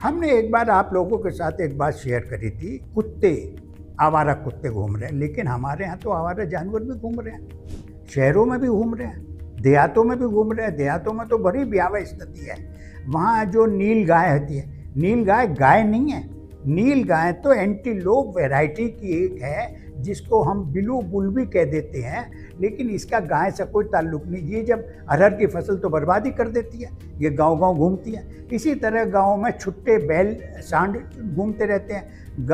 हमने एक बार आप लोगों के साथ एक बात शेयर करी थी, कुत्ते, आवारा कुत्ते घूम रहे हैं, लेकिन हमारे यहाँ तो आवारा जानवर भी घूम रहे हैं, शहरों में भी घूम रहे हैं, देहातों में भी घूम रहे हैं। देहातों में तो बड़ी भयावह स्थिति है। वहाँ जो नील गाय होती है, नील गाय गाय नहीं है, नील गाय तो एंटीलोप वैरायटी की एक है जिसको हम बिलू बुल भी कह देते हैं, लेकिन इसका गाय से कोई ताल्लुक नहीं। ये जब अरहर की फसल तो बर्बादी कर देती है, ये गांव-गांव घूमती है। इसी तरह गांव में छुट्टे बैल सांड घूमते रहते हैं।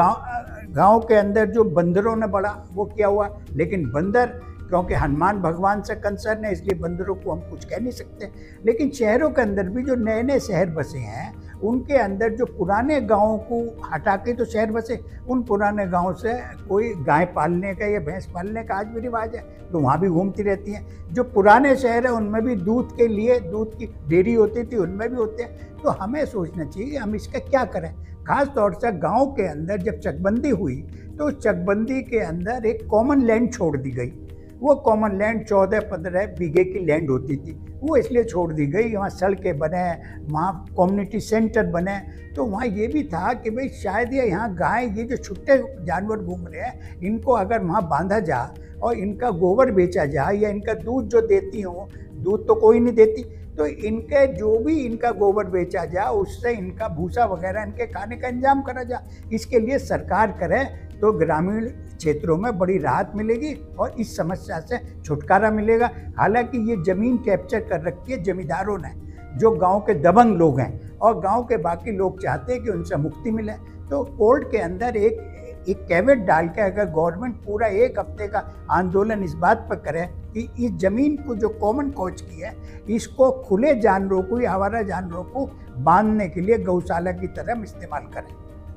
गांव के अंदर जो बंदरों ने बड़ा वो किया हुआ, लेकिन बंदर क्योंकि हनुमान भगवान से कंसर्न है इसलिए बंदरों को हम कुछ कह नहीं सकते। लेकिन शहरों के अंदर भी जो नए नए शहर बसे हैं उनके अंदर जो पुराने गांवों को हटा के तो शहर बसे, उन पुराने गांव से कोई गाय पालने का या भैंस पालने का आज भी रिवाज है, तो वहाँ भी घूमती रहती हैं। जो पुराने शहर है उनमें भी दूध के लिए दूध की डेयरी होती थी, उनमें भी होते हैं। तो हमें सोचना चाहिए हम इसका क्या करें। खास तौर से गांव के अंदर जब चकबंदी हुई तो चकबंदी के अंदर एक कॉमन लैंड छोड़ दी गई। वो कॉमन लैंड 14-15 बीघे की लैंड होती थी, वो इसलिए छोड़ दी गई। वहाँ सड़कें बने, वहाँ कम्युनिटी सेंटर बने, तो वहाँ ये भी था कि भाई शायद ये यहाँ गाय, ये जो छुट्टे जानवर घूम रहे हैं, इनको अगर वहाँ बांधा जा और इनका गोबर बेचा जाए या इनका दूध जो देती हो, दूध तो कोई नहीं देती, तो इनके जो भी इनका गोबर बेचा जाए उससे इनका भूसा वगैरह इनके खाने का इंतजाम करा जाए। इसके लिए सरकार करे तो ग्रामीण क्षेत्रों में बड़ी राहत मिलेगी और इस समस्या से छुटकारा मिलेगा। हालांकि ये ज़मीन कैप्चर कर रखी है जमींदारों ने, जो गांव के दबंग लोग हैं, और गांव के बाकी लोग चाहते हैं कि उनसे मुक्ति मिले। तो कोर्ट के अंदर एक कैवेट डाल के अगर गवर्नमेंट पूरा 1 हफ्ते का आंदोलन इस बात पर करे कि इस ज़मीन को जो कॉमन कॉज की है इसको खुले जानवरों को या आवारा जानवरों को बांधने के लिए गौशाला की तरह इस्तेमाल करें।